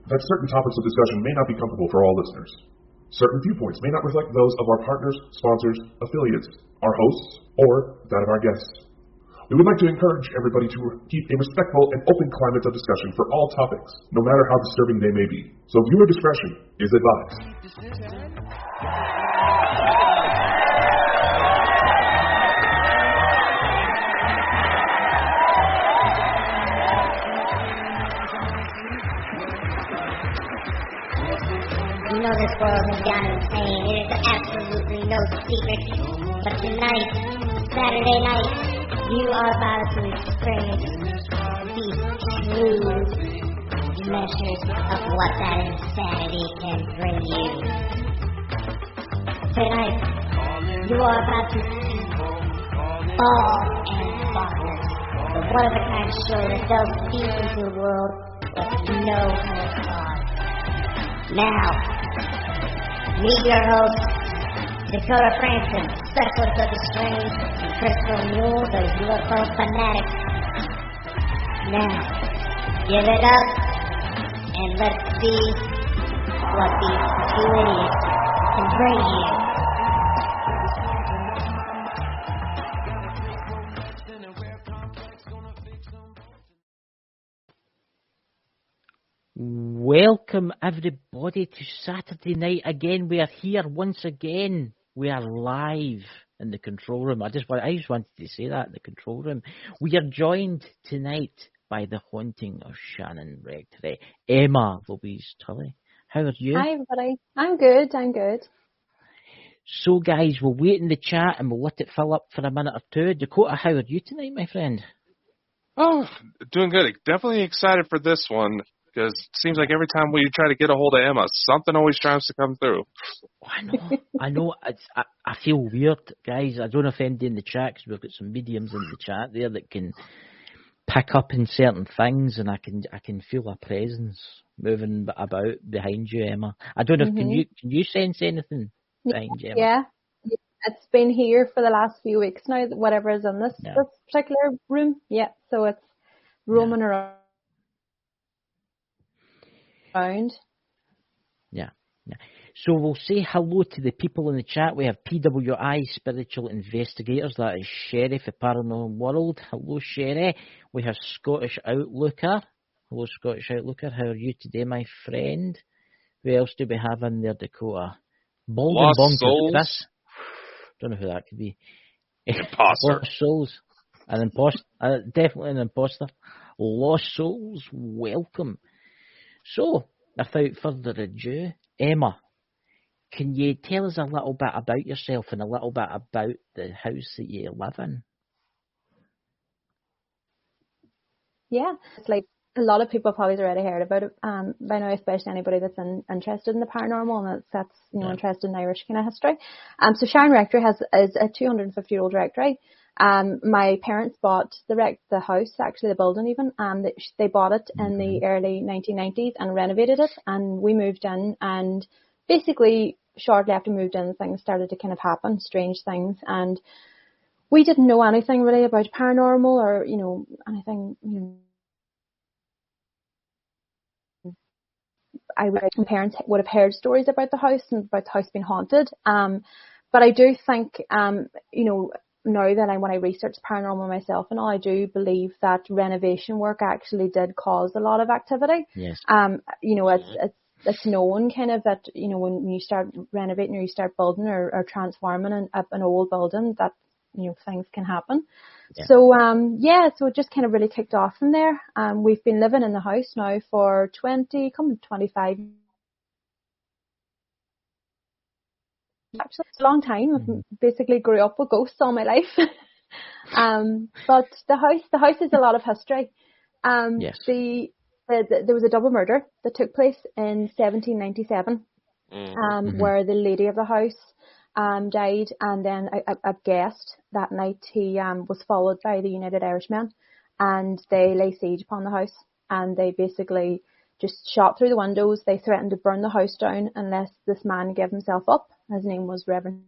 that certain topics of discussion may not be comfortable for all listeners. Certain viewpoints may not reflect those of our partners, sponsors, affiliates, our hosts, or that of our guests. We would like to encourage everybody to keep a respectful and open climate of discussion for all topics, no matter how disturbing they may be. So viewer discretion is advised. You know this world has gone insane. It is absolutely no secret. But tonight, Saturday night, you are about to experience the true measures of what that insanity can bring you. Tonight, you are about to see Ball and Bonkers, the one-of-a-kind show that delves deep into the world with no holds barred. Now, meet your hosts, Dakota Franson, Specialist of the Strange, and Crystal Mule, the UFO fanatic. Now, give it up, and let's see what these two idiots can bring you. Welcome everybody to Saturday night again. We are here once again. We are live in the control room. I just wanted to say that, in the control room. We are joined tonight by the haunting of Sharon Rectory, Emma, Louise, Tully. How are you? Hi everybody. I'm good. So guys, we'll wait in the chat and we'll let it fill up for a minute or two. Dakota, how are you tonight, my friend? Oh, doing good. Definitely excited for this one. Because it seems like every time we try to get a hold of Emma, something always tries to come through. I know. I feel weird, guys. I don't know if anybody in the chat, because we've got some mediums in the chat there that can pick up in certain things, and I can feel a presence moving about behind you, Emma. I don't know if can you sense anything behind you, Emma? Yeah, it's been here for the last few weeks now. Whatever is in this particular room, so it's roaming around. Yeah. So we'll say hello to the people in the chat. We have PWI Spiritual Investigators. That is Sherry for Paranormal World. Hello, Sherry. We have Scottish Outlooker. Hello, Scottish Outlooker. How are you today, my friend? Who else do we have in there, Dakota? Lost Bonkers, Souls. Chris. Don't know who that could be. Imposter. Lost Souls. An imposter. Definitely an imposter. Lost Souls, welcome. So, without further ado, Emma, can you tell us a little bit about yourself and a little bit about the house that you live in? Yeah, it's like a lot of people have probably already heard about it by now, especially anybody that's interested in the paranormal and that's interested in Irish kind of history. So Sharon Rectory is a 250-year-old rectory. My parents bought the house, actually the building even, they bought it in the early 1990s and renovated it, and we moved in, and basically shortly after we moved in, things started to kind of happen, strange things, and we didn't know anything really about paranormal or, anything, my parents would have heard stories about the house and about the house being haunted, but I do think, now that when I researched paranormal myself and all, I do believe that renovation work actually did cause a lot of activity. Yes. It's known kind of that, when you start renovating or you start building or transforming an old building, that, things can happen. Yeah. So it just kind of really kicked off from there. We've been living in the house now for 25 years. Actually, it's a long time. I've basically grew up with ghosts all my life. But the house is a lot of history. Yes. There was a double murder that took place in 1797, where the lady of the house died, and then a guest that night, he was followed by the United Irishmen, and they lay siege upon the house, and they basically just shot through the windows. They threatened to burn the house down unless this man gave himself up. His name was Reverend